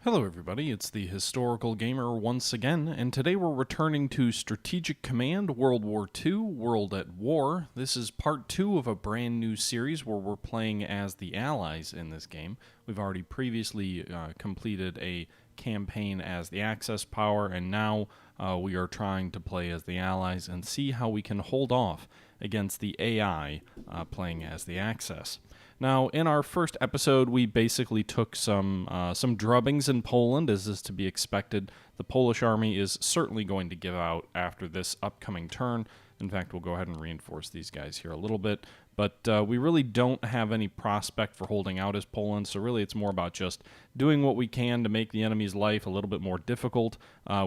Hello everybody, it's the Historical Gamer once again, and today we're returning to Strategic Command World War II, World at War. This is part 2 of a brand new series where we're playing as the Allies in this game. We've already previously completed a campaign as the Axis power, and now we are trying to play as the Allies and see how we can hold off against the AI playing as the Axis. Now, in our first episode, we basically took some drubbings in Poland, as is to be expected. The Polish army is certainly going to give out after this upcoming turn. In fact, we'll go ahead and reinforce these guys here a little bit. But we really don't have any prospect for holding out as Poland, so really it's more about just doing what we can to make the enemy's life a little bit more difficult.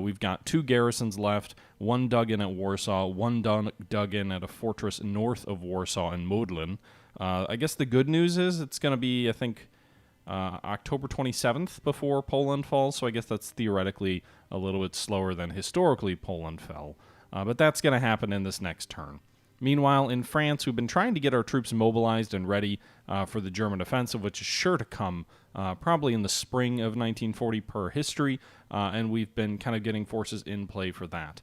We've got 2 garrisons left, one dug in at Warsaw, one dug in at a fortress north of Warsaw in Modlin. I guess the good news is it's going to be, I think, October 27th before Poland falls, so I guess that's theoretically a little bit slower than historically Poland fell. But that's going to happen in this next turn. Meanwhile, in France, we've been trying to get our troops mobilized and ready for the German offensive, which is sure to come probably in the spring of 1940 per history, and we've been kind of getting forces in play for that,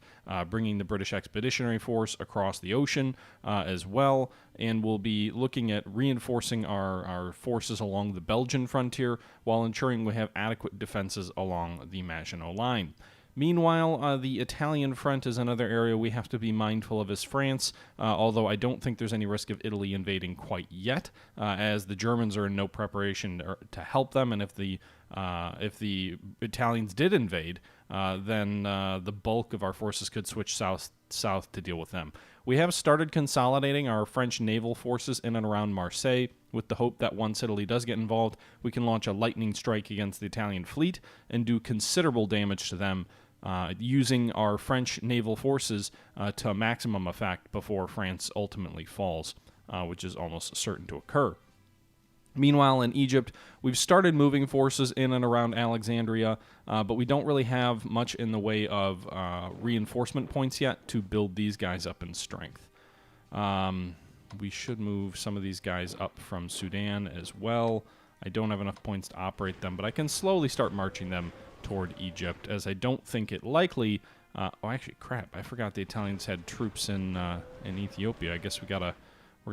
bringing the British Expeditionary Force across the ocean as well, and we'll be looking at reinforcing our forces along the Belgian frontier while ensuring we have adequate defenses along the Maginot Line. Meanwhile, the Italian front is another area we have to be mindful of as France, although I don't think there's any risk of Italy invading quite yet, as the Germans are in no preparation to help them, and if the Italians did invade, then the bulk of our forces could switch south to deal with them. We have started consolidating our French naval forces in and around Marseille, with the hope that once Italy does get involved, we can launch a lightning strike against the Italian fleet and do considerable damage to them, using our French naval forces to maximum effect before France ultimately falls, which is almost certain to occur. Meanwhile, in Egypt, we've started moving forces in and around Alexandria, but we don't really have much in the way of reinforcement points yet to build these guys up in strength. We should move some of these guys up from Sudan as well. I don't have enough points to operate them, but I can slowly start marching them toward Egypt, as I don't think it likely... actually, crap, I forgot the Italians had troops in Ethiopia. I guess we're going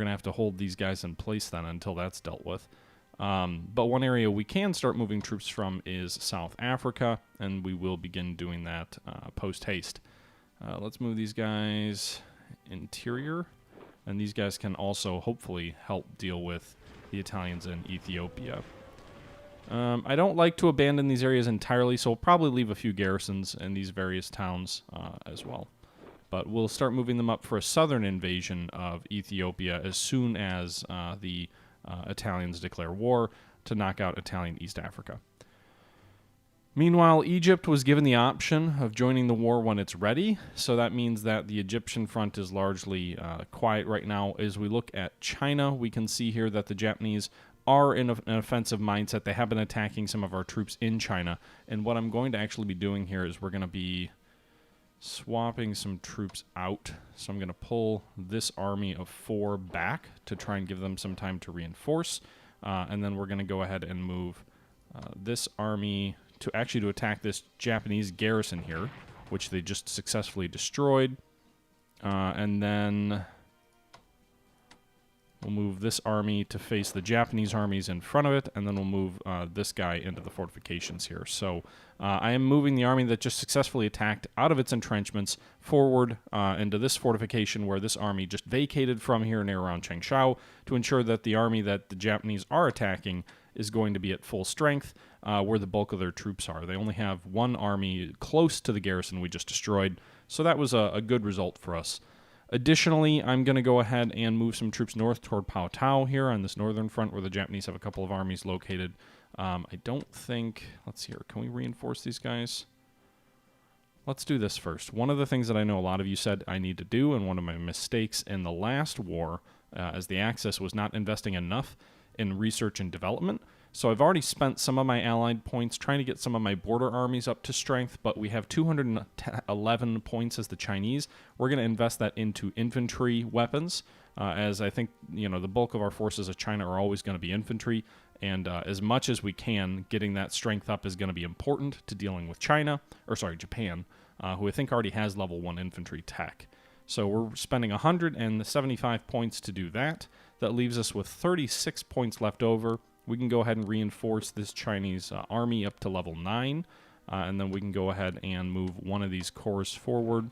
to have to hold these guys in place then until that's dealt with. But one area we can start moving troops from is South Africa, and we will begin doing that post-haste. Let's move these guys interior, and these guys can also hopefully help deal with the Italians in Ethiopia. I don't like to abandon these areas entirely, so we'll probably leave a few garrisons in these various towns as well. But we'll start moving them up for a southern invasion of Ethiopia as soon as the Italians declare war to knock out Italian East Africa. Meanwhile, Egypt was given the option of joining the war when it's ready, so that means that the Egyptian front is largely quiet right now. As we look at China, we can see here that the Japanese are in an offensive mindset. They have been attacking some of our troops in China, and what I'm going to actually be doing here is we're going to be swapping some troops out. So I'm going to pull this army of 4 back to try and give them some time to reinforce, and then we're going to go ahead and move this army to attack this Japanese garrison here, which they just successfully destroyed, and then we'll move this army to face the Japanese armies in front of it, and then we'll move this guy into the fortifications here. So I am moving the army that just successfully attacked out of its entrenchments forward into this fortification where this army just vacated from here near around Changsha to ensure that the army that the Japanese are attacking is going to be at full strength where the bulk of their troops are. They only have one army close to the garrison we just destroyed, so that was a good result for us. Additionally, I'm going to go ahead and move some troops north toward Pao Tao here on this northern front where the Japanese have a couple of armies located. I don't think... Let's see here. Can we reinforce these guys? Let's do this first. One of the things that I know a lot of you said I need to do, and one of my mistakes in the last war as the Axis was not investing enough in research and development. So I've already spent some of my allied points trying to get some of my border armies up to strength, but we have 211 points as the Chinese. We're going to invest that into infantry weapons, as I think, the bulk of our forces of China are always going to be infantry, and as much as we can, getting that strength up is going to be important to dealing with Japan, who I think already has level 1 infantry tech. So we're spending 175 points to do that. That leaves us with 36 points left over. We can go ahead and reinforce this Chinese army up to level 9, and then we can go ahead and move one of these corps forward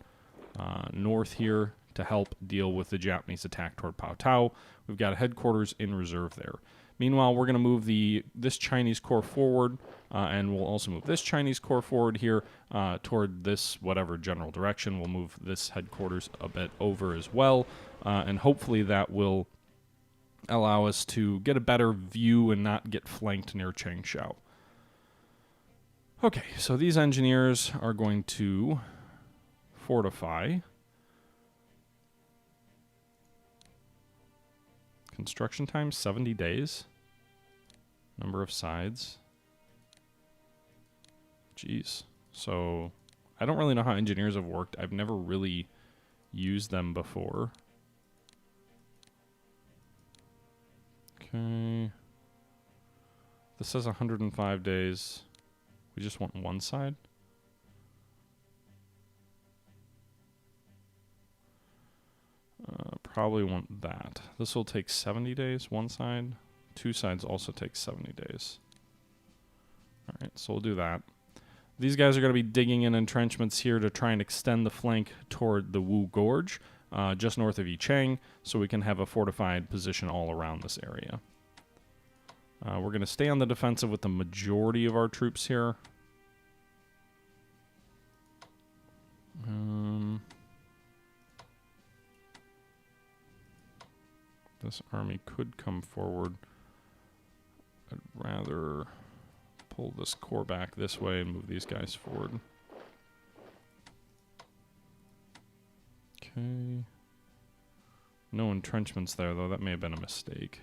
north here to help deal with the Japanese attack toward Pao Tao. We've got a headquarters in reserve there. Meanwhile, we're going to move this Chinese corps forward, and we'll also move this Chinese corps forward here toward this whatever general direction. We'll move this headquarters a bit over as well, and hopefully that will allow us to get a better view and not get flanked near Changsha. Okay, so these engineers are going to fortify. Construction time, 70 days. Number of sides. Jeez. So, I don't really know how engineers have worked. I've never really used them before. Okay. This says 105 days. We just want one side? Probably want that. This will take 70 days, one side. Two sides also take 70 days. Alright, so we'll do that. These guys are going to be digging in entrenchments here to try and extend the flank toward the Wu Gorge, just north of Yichang, so we can have a fortified position all around this area. We're going to stay on the defensive with the majority of our troops here. This army could come forward. I'd rather pull this corps back this way and move these guys forward. Okay. No entrenchments there, though. That may have been a mistake.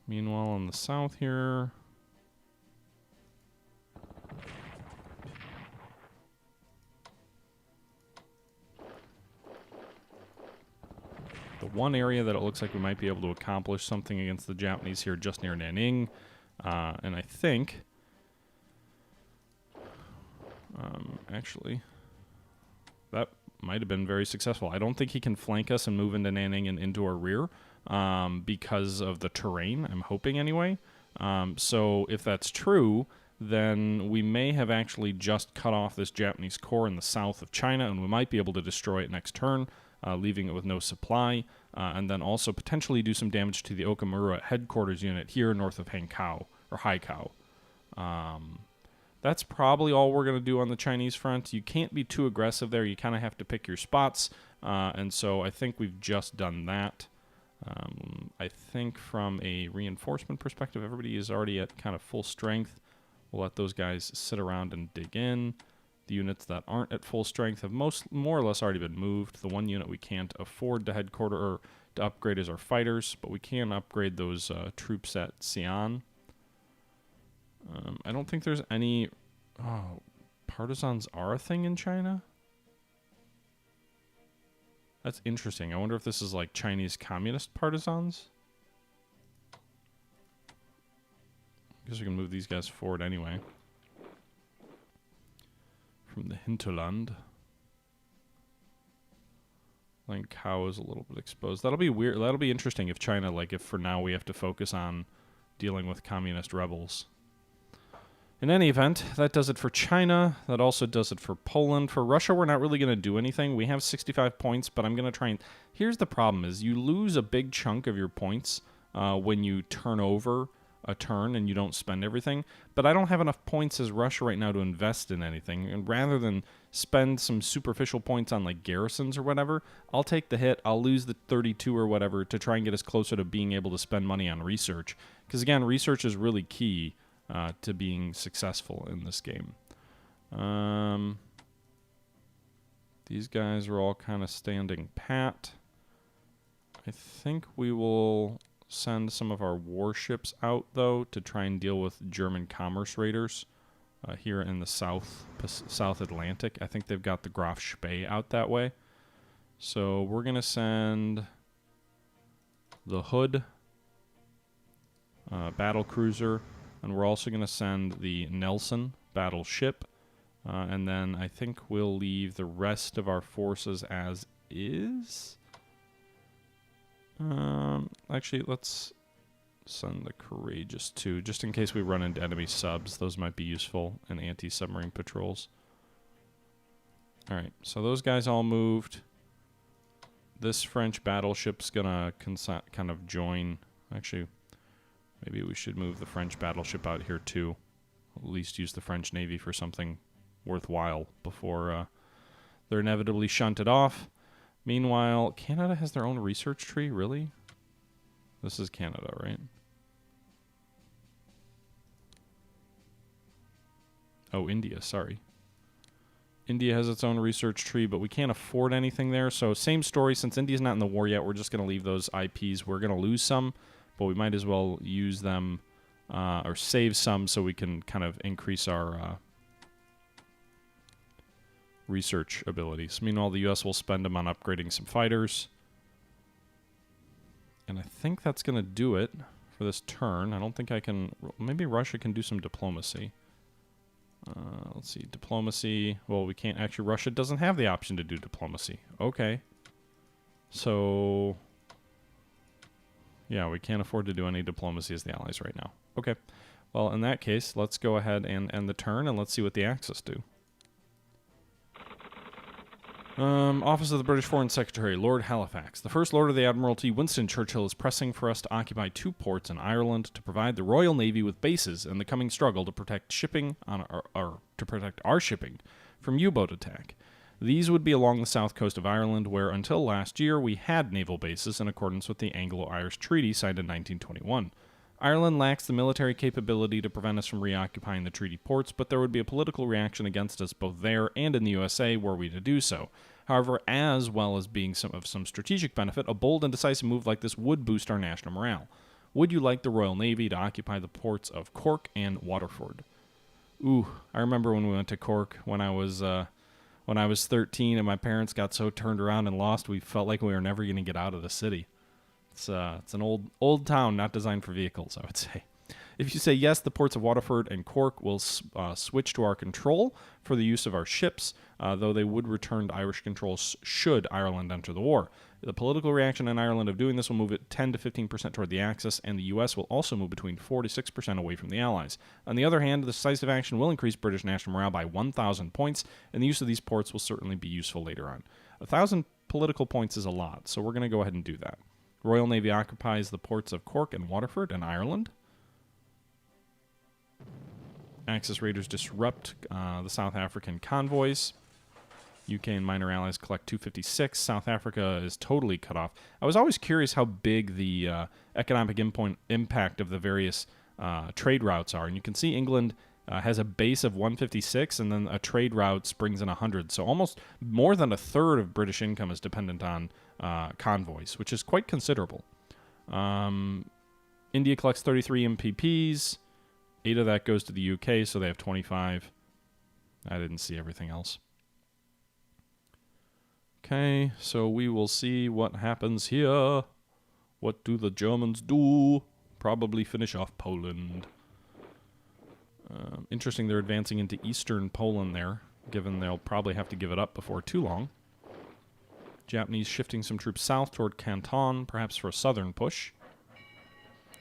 Meanwhile, on the south here... the one area that it looks like we might be able to accomplish something against the Japanese here just near Nanning. And I think... actually, that might have been very successful. I don't think he can flank us and move into Nanning and into our rear because of the terrain, I'm hoping anyway. So if that's true, then we may have actually just cut off this Japanese corps in the south of China, and we might be able to destroy it next turn, leaving it with no supply, and then also potentially do some damage to the Okamura headquarters unit here north of Hankau, or Haikau. That's probably all we're going to do on the Chinese front. You can't be too aggressive there. You kind of have to pick your spots, and so I think we've just done that. I think from a reinforcement perspective, everybody is already at kind of full strength. We'll let those guys sit around and dig in. The units that aren't at full strength have more or less already been moved. The one unit we can't afford to headquarter or to upgrade is our fighters, but we can upgrade those troops at Xi'an. I don't think there's any... Oh, partisans are a thing in China? That's interesting. I wonder if this is like Chinese communist partisans? I guess we can move these guys forward anyway. From the hinterland. Langkao is a little bit exposed. That'll be weird. That'll be interesting if China, like, if for now we have to focus on dealing with communist rebels. In any event, that does it for China. That also does it for Poland. For Russia, we're not really going to do anything. We have 65 points, but I'm going to try and... Here's the problem, is you lose a big chunk of your points when you turn over a turn and you don't spend everything. But I don't have enough points as Russia right now to invest in anything. And rather than spend some superficial points on, like, garrisons or whatever, I'll take the hit. I'll lose the 32 or whatever to try and get us closer to being able to spend money on research. Because, again, research is really key to being successful in this game. These guys are all kind of standing pat. I think we will send some of our warships out, though, to try and deal with German commerce raiders here in the South Atlantic. I think they've got the Graf Spee out that way. So we're going to send the Hood battle cruiser, and we're also going to send the Nelson battleship. And then I think we'll leave the rest of our forces as is. Actually, let's send the Courageous too, just in case we run into enemy subs. Those might be useful in anti-submarine patrols. Alright, so those guys all moved. This French battleship's gonna kind of join. Actually, maybe we should move the French battleship out here too. At least use the French Navy for something worthwhile before they're inevitably shunted off. Meanwhile, Canada has their own research tree, really? This is Canada, right? Oh, India, sorry. India has its own research tree, but we can't afford anything there. So same story, since India's not in the war yet, we're just going to leave those IPs. We're going to lose some, but we might as well use them or save some so we can kind of increase our research abilities. Meanwhile, the U.S. will spend them on upgrading some fighters. And I think that's going to do it for this turn. I don't think I can... Maybe Russia can do some diplomacy. Let's see. Diplomacy. Well, we can't... Actually, Russia doesn't have the option to do diplomacy. Okay. So... Yeah, we can't afford to do any diplomacy as the Allies right now. Okay. Well, in that case, let's go ahead and end the turn, and let's see what the Axis do. Office of the British Foreign Secretary, Lord Halifax. The First Lord of the Admiralty, Winston Churchill, is pressing for us to occupy 2 ports in Ireland to provide the Royal Navy with bases in the coming struggle to protect shipping on our shipping from U-boat attack. These would be along the south coast of Ireland, where until last year we had naval bases in accordance with the Anglo-Irish Treaty signed in 1921. Ireland lacks the military capability to prevent us from reoccupying the treaty ports, but there would be a political reaction against us both there and in the USA were we to do so. However, as well as being of some strategic benefit, a bold and decisive move like this would boost our national morale. Would you like the Royal Navy to occupy the ports of Cork and Waterford? Ooh, I remember when we went to Cork when I was 13 and my parents got so turned around and lost we felt like we were never going to get out of the city. It's an old town, not designed for vehicles, I would say. If you say yes, the ports of Waterford and Cork will switch to our control for the use of our ships, though they would return to Irish control should Ireland enter the war. The political reaction in Ireland of doing this will move it 10 to 15% toward the Axis, and the U.S. will also move between 4 to 6% away from the Allies. On the other hand, the decisive action will increase British national morale by 1,000 points, and the use of these ports will certainly be useful later on. 1,000 political points is a lot, so we're going to go ahead and do that. Royal Navy occupies the ports of Cork and Waterford in Ireland. Axis raiders disrupt the South African convoys. UK and minor allies collect 256. South Africa is totally cut off. I was always curious how big the economic impact of the various trade routes are. And you can see England has a base of 156, and then a trade route brings in 100. So almost more than a third of British income is dependent on convoys, which is quite considerable. India collects 33 MPPs. 8 of that goes to the UK, so they have 25. I didn't see everything else. Okay, so we will see what happens here. What do the Germans do? Probably finish off Poland. Interesting, they're advancing into eastern Poland there, given they'll probably have to give it up before too long. Japanese shifting some troops south toward Canton, perhaps for a southern push.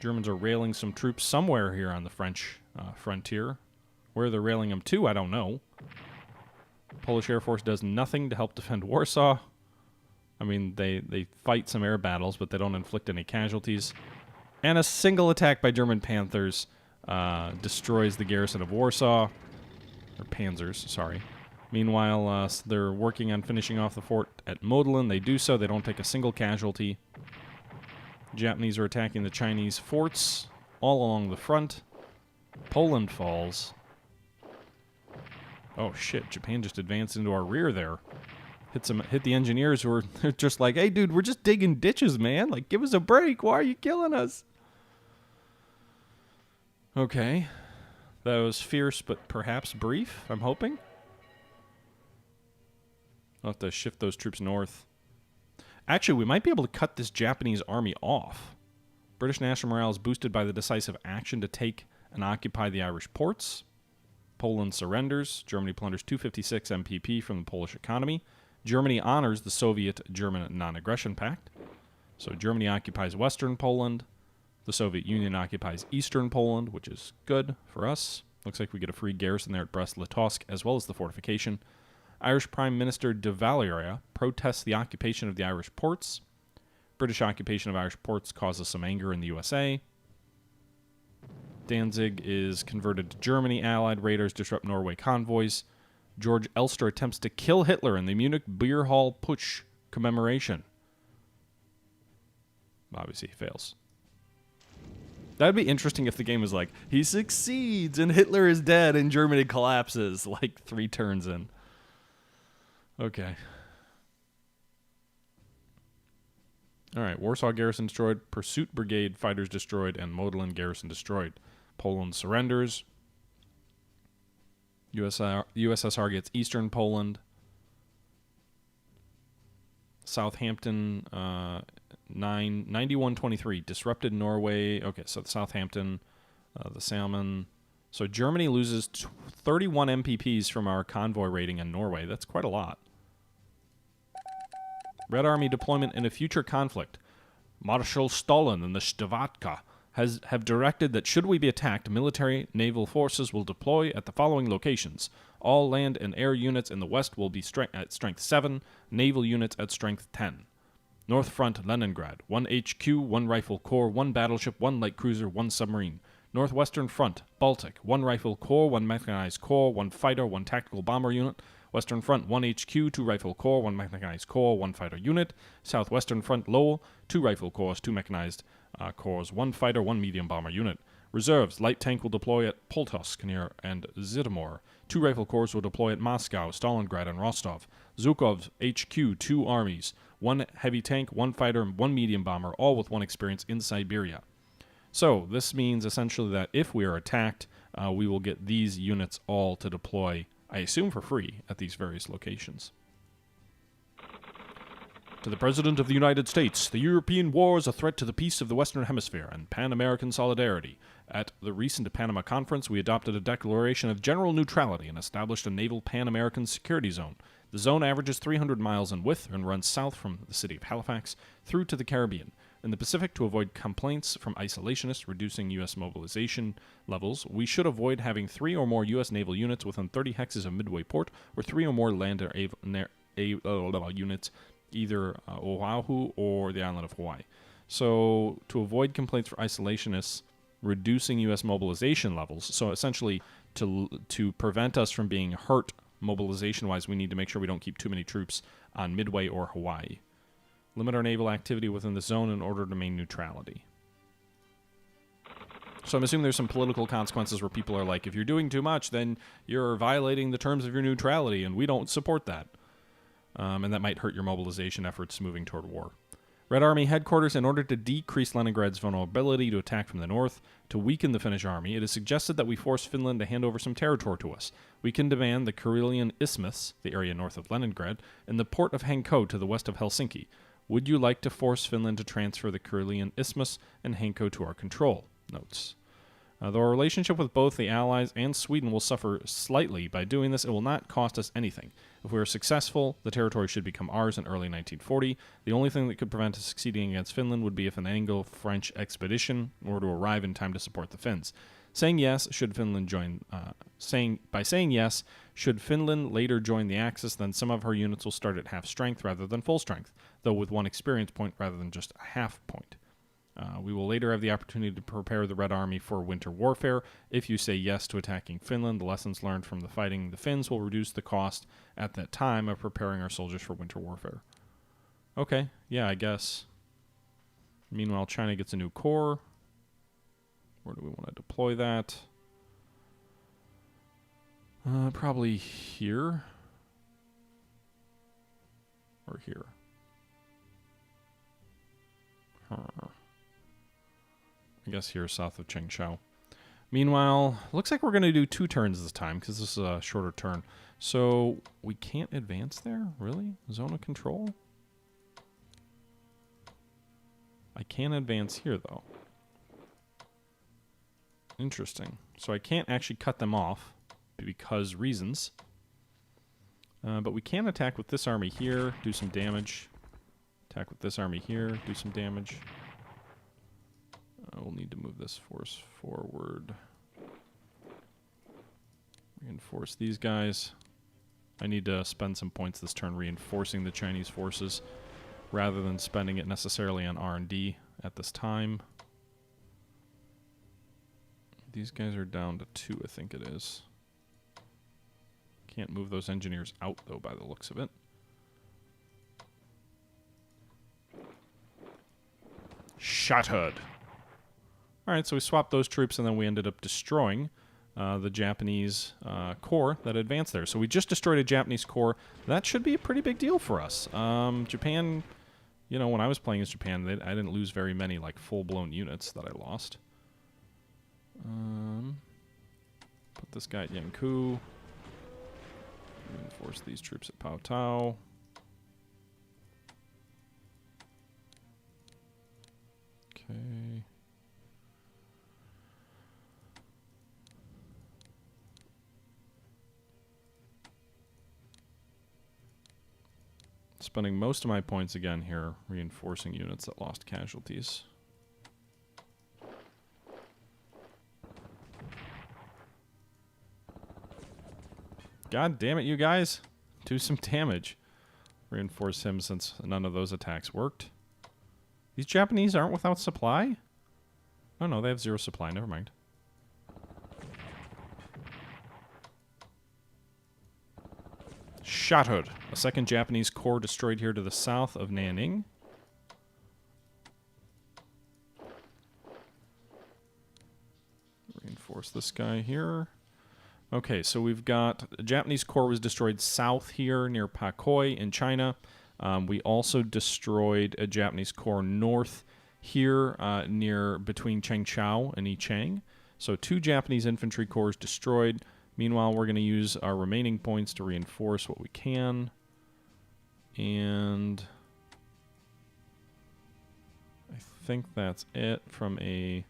Germans are railing some troops somewhere here on the French frontier. Where they're railing them to, I don't know. Polish Air Force does nothing to help defend Warsaw. I mean, they fight some air battles, but they don't inflict any casualties. And a single attack by German Panthers destroys the garrison of Warsaw. Or Panzers, sorry. Meanwhile, they're working on finishing off the fort at Modlin. They do so. They don't take a single casualty. Japanese are attacking the Chinese forts all along the front. Poland falls. Oh shit, Japan just advanced into our rear there. hit the engineers who are just like, hey, dude, we're just digging ditches, man. Like, give us a break. Why are you killing us? Okay. That was fierce, but perhaps brief, I'm hoping. I'll have to shift those troops north. Actually, we might be able to cut this Japanese army off. British national morale is boosted by the decisive action to take and occupy the Irish ports. Poland surrenders. Germany plunders 256 MPP from the Polish economy. Germany honors the Soviet-German non-aggression pact. So Germany occupies Western Poland. The Soviet Union occupies Eastern Poland, which is good for us. Looks like we get a free garrison there at Brest-Litovsk, as well as the fortification. Irish Prime Minister de Valera protests the occupation of the Irish ports. British occupation of Irish ports causes some anger in the USA. Danzig is converted to Germany. Allied raiders disrupt Norway convoys. George Elster attempts to kill Hitler in the Munich Beer Hall Putsch commemoration. Obviously, he fails. That'd be interesting if the game was like, he succeeds and Hitler is dead and Germany collapses, like 3 turns in. Okay. All right, Warsaw garrison destroyed, Pursuit Brigade fighters destroyed, and Modlin garrison destroyed. Poland surrenders. USSR gets Eastern Poland. Southampton, 91-23, disrupted Norway. Okay, so Southampton, the Salmon. So Germany loses 31 MPPs from our convoy raiding in Norway. That's quite a lot. Red Army deployment in a future conflict. Marshal Stalin and the Stavatka have directed that should we be attacked, military naval forces will deploy at the following locations. All land and air units in the west will be at strength 7, naval units at strength 10. North Front, Leningrad, 1 HQ, 1 rifle corps, 1 battleship, 1 light cruiser, 1 submarine. Northwestern Front, Baltic, 1 rifle corps, 1 mechanized corps, 1 fighter, 1 tactical bomber unit. Western Front, 1 HQ, 2 rifle corps, 1 mechanized corps, 1 fighter unit. Southwestern Front, Lowell, 2 rifle corps, 2 mechanized corps, 1 fighter, 1 medium bomber unit. Reserves, light tank will deploy at Poltovsk near and Zitomir. 2 rifle corps will deploy at Moscow, Stalingrad, and Rostov. Zhukov's HQ, 2 armies, 1 heavy tank, 1 fighter, and 1 medium bomber, all with 1 experience in Siberia. So this means essentially that if we are attacked, we will get these units all to deploy, I assume for free, at these various locations. To the President of the United States, the European war is a threat to the peace of the Western Hemisphere and Pan-American solidarity. At the recent Panama Conference, we adopted a declaration of general neutrality and established a naval Pan-American security zone. The zone averages 300 miles in width and runs south from the city of Halifax through to the Caribbean. In the Pacific, to avoid complaints from isolationists reducing U.S. mobilization levels, we should avoid having 3 or more U.S. naval units within 30 hexes of Midway Port, or 3 or more land or units, either Oahu or the island of Hawaii. So, to avoid complaints from isolationists reducing U.S. mobilization levels, so essentially to prevent us from being hurt mobilization-wise, we need to make sure we don't keep too many troops on Midway or Hawaii. Limit our naval activity within the zone in order to maintain neutrality. So I'm assuming there's some political consequences where people are like, if you're doing too much, then you're violating the terms of your neutrality, and we don't support that. And that might hurt your mobilization efforts moving toward war. Red Army headquarters, in order to decrease Leningrad's vulnerability to attack from the north, to weaken the Finnish army, it is suggested that we force Finland to hand over some territory to us. We can demand the Karelian Isthmus, the area north of Leningrad, and the port of Hanko to the west of Helsinki. Would you like to force Finland to transfer the Karelian Isthmus and Hanko to our control? Notes. Though our relationship with both the Allies and Sweden will suffer slightly by doing this, it will not cost us anything. If we are successful, the territory should become ours in early 1940. The only thing that could prevent us succeeding against Finland would be if an Anglo-French expedition were to arrive in time to support the Finns. Saying yes, should Finland join? By saying yes, should Finland later join the Axis, then some of her units will start at half strength rather than full strength, though with 1 experience point rather than just a half point. We will later have the opportunity to prepare the Red Army for winter warfare. If you say yes to attacking Finland, the lessons learned from the fighting the Finns will reduce the cost at that time of preparing our soldiers for winter warfare. Okay, yeah, I guess. Meanwhile, China gets a new corps. Where do we want to deploy that? Probably here. Or here? Huh. I guess here, south of Chengshao. Meanwhile, looks like we're going to do 2 turns this time because this is a shorter turn. So we can't advance there? Really? Zone of control? I can advance here, though. Interesting. So I can't actually cut them off because reasons. But we can attack with this army here, do some damage. Attack with this army here, do some damage. We'll need to move this force forward. Reinforce these guys. I need to spend some points this turn reinforcing the Chinese forces rather than spending it necessarily on R&D at this time. These guys are down to 2, I think it is. Can't move those engineers out, though, by the looks of it. Shattered. Alright, so we swapped those troops, and then we ended up destroying the Japanese corps that advanced there. So we just destroyed a Japanese corps. That should be a pretty big deal for us. Japan, you know, when I was playing as Japan, I didn't lose very many, like, full-blown units that I lost. Put this guy at Yanku. Reinforce these troops at Pao Tao. Okay. Spending most of my points again here, reinforcing units that lost casualties. God damn it, you guys. Do some damage. Reinforce him since none of those attacks worked. These Japanese aren't without supply? Oh no, they have 0 supply. Never mind. Shattered. A second Japanese corps destroyed here to the south of Nanning. Reinforce this guy here. Okay, so we've got a Japanese corps was destroyed south here near Pakoi in China. We also destroyed a Japanese corps north here near between Chengchao and Yichang. So 2 Japanese infantry corps destroyed. Meanwhile, we're going to use our remaining points to reinforce what we can. And I think that's it from a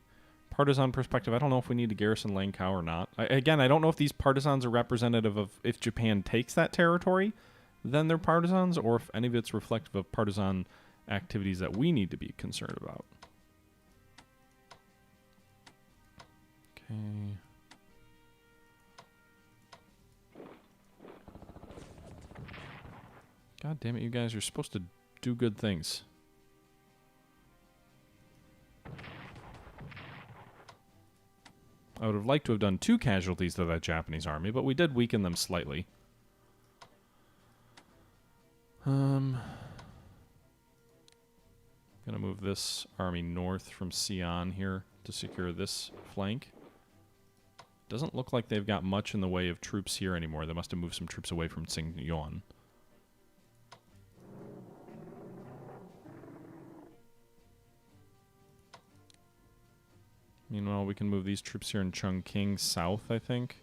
partisan perspective. I don't know if we need to garrison Langkao or not. Again, I don't know if these partisans are representative of if Japan takes that territory, then they're partisans, or if any of it's reflective of partisan activities that we need to be concerned about. Okay. God damn it, you guys are supposed to do good things. I would have liked to have done 2 casualties to that Japanese army, but we did weaken them slightly. Gonna move this army north from Xi'an here to secure this flank. Doesn't look like they've got much in the way of troops here anymore. They must have moved some troops away from Tsingyuan. Meanwhile, we can move these troops here in Chongqing south, I think.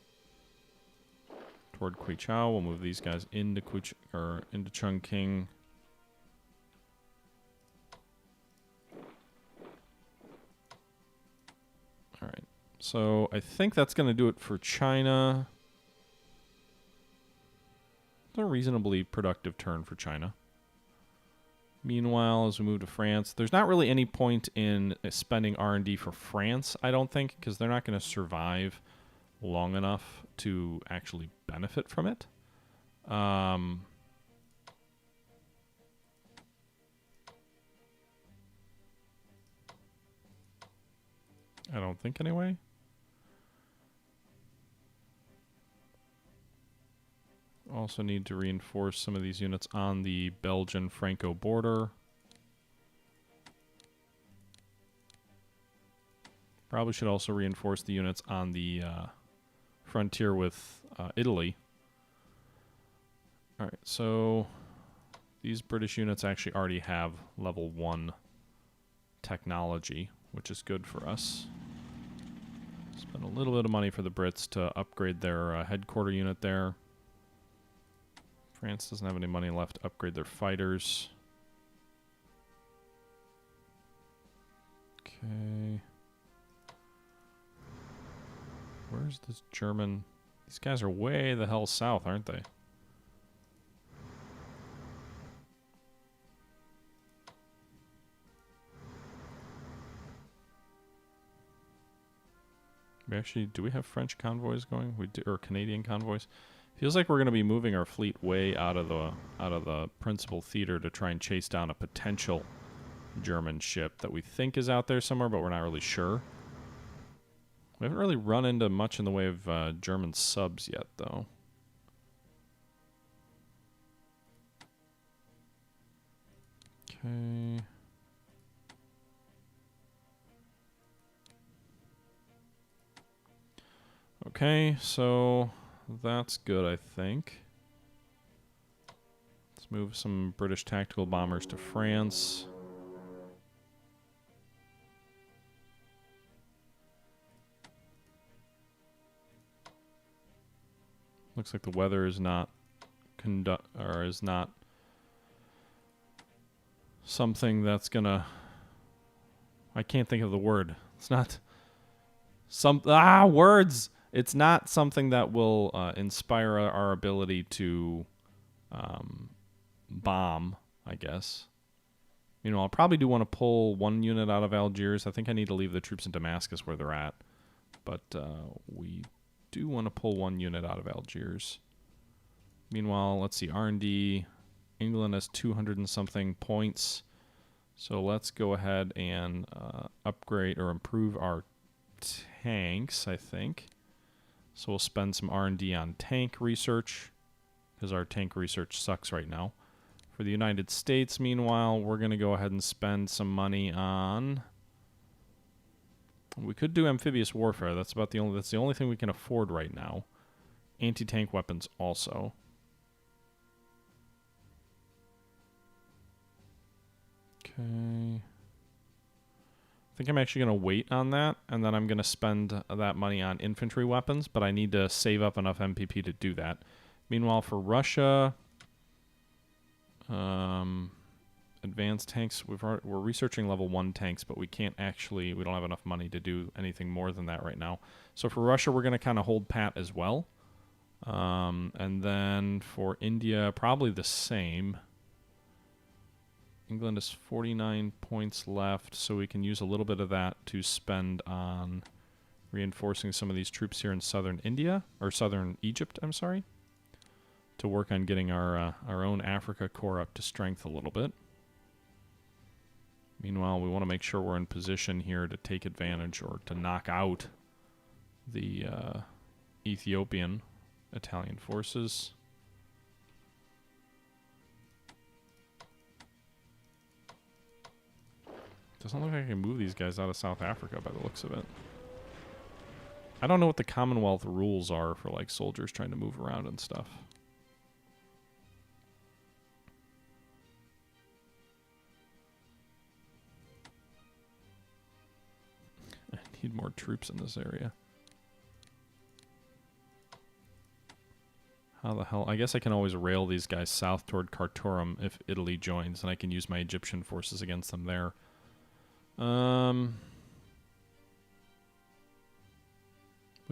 Toward Quichao. We'll move these guys into into Chongqing. Alright. So I think that's going to do it for China. It's a reasonably productive turn for China. Meanwhile, as we move to France, there's not really any point in spending R&D for France, I don't think, because they're not going to survive long enough to actually benefit from it. I don't think, anyway. Also need to reinforce some of these units on the Belgian-Franco border. Probably should also reinforce the units on the frontier with Italy. Alright, so These British units actually already have level 1 technology, which is good for us. Spend a little bit of money for the Brits to upgrade their headquarter unit there. France doesn't have any money left to upgrade their fighters. Okay. Where's this German? These guys are way the hell south, aren't they? Do we have French convoys going? We do, or Canadian convoys? Feels like we're going to be moving our fleet way out of the principal theater to try and chase down a potential German ship that we think is out there somewhere, but we're not really sure. We haven't really run into much in the way of German subs yet, though. Okay. Okay, so that's good, I think. Let's move some British tactical bombers to France. Looks like the weather is not something that's gonna. I can't think of the word. It's not words. It's not something that will inspire our ability to bomb, I guess. You know, I'll probably do want to pull one unit out of Algiers. I think I need to leave the troops in Damascus where they're at. But we do want to pull one unit out of Algiers. Meanwhile, let's see, R&D. England has 200 and something points. So let's go ahead and upgrade or improve our tanks, I think. So we'll spend some R&D on tank research, because our tank research sucks right now. For the United States, meanwhile, we're going to go ahead and spend some money on... We could do amphibious warfare. That's the only thing we can afford right now. Anti-tank weapons also. Okay. I think I'm actually going to wait on that, and then I'm going to spend that money on infantry weapons, but I need to save up enough MPP to do that. Meanwhile, for Russia, advanced tanks, we're researching level 1 tanks, but we don't have enough money to do anything more than that right now. So for Russia, we're going to kind of hold pat as well. And then for India, probably the same. England has 49 points left, so we can use a little bit of that to spend on reinforcing some of these troops here in southern India, or southern Egypt, I'm sorry, to work on getting our own Africa Corps up to strength a little bit. Meanwhile, we want to make sure we're in position here to take advantage or to knock out the Ethiopian Italian forces. Doesn't look like I can move these guys out of South Africa by the looks of it. I don't know what the Commonwealth rules are for like soldiers trying to move around and stuff. I need more troops in this area. How the hell? I guess I can always rail these guys south toward Khartoum if Italy joins, and I can use my Egyptian forces against them there. We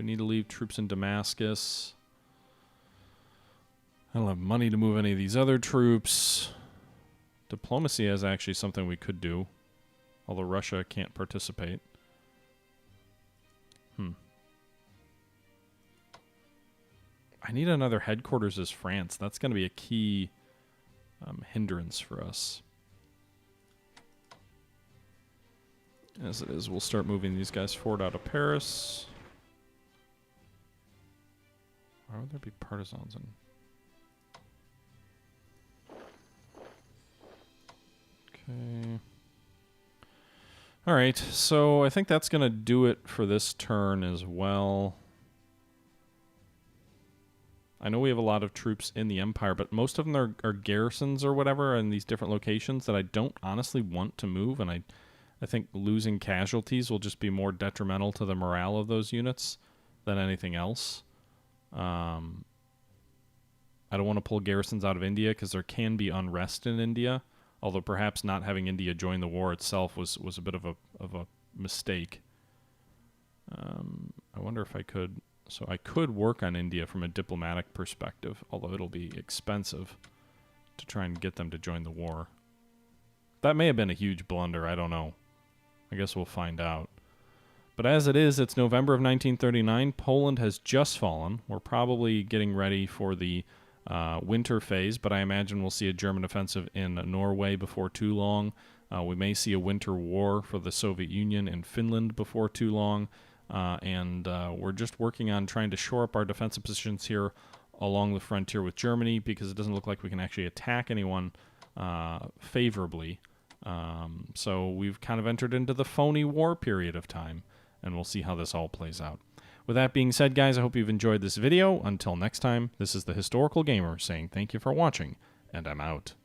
need to leave troops in Damascus. I don't have money to move any of these other troops. Diplomacy is actually something we could do, although Russia can't participate. I need another headquarters as France. That's going to be a key hindrance for us. As it is, we'll start moving these guys forward out of Paris. Why would there be partisans in? Okay. Alright, so I think that's going to do it for this turn as well. I know we have a lot of troops in the Empire, but most of them are garrisons or whatever in these different locations that I don't honestly want to move, and I think losing casualties will just be more detrimental to the morale of those units than anything else. I don't want to pull garrisons out of India because there can be unrest in India, although perhaps not having India join the war itself was a bit of a mistake. I wonder if I could... So I could work on India from a diplomatic perspective, although it'll be expensive to try and get them to join the war. That may have been a huge blunder, I don't know. I guess we'll find out. But as it is, it's November of 1939. Poland has just fallen. We're probably getting ready for the winter phase, but I imagine we'll see a German offensive in Norway before too long. We may see a winter war for the Soviet Union and Finland before too long. And we're just working on trying to shore up our defensive positions here along the frontier with Germany, because it doesn't look like we can actually attack anyone favorably. So we've kind of entered into the phony war period of time, and we'll see how this all plays out. With that being said, guys, I hope you've enjoyed this video. Until next time, this is the Historical Gamer saying thank you for watching, and I'm out.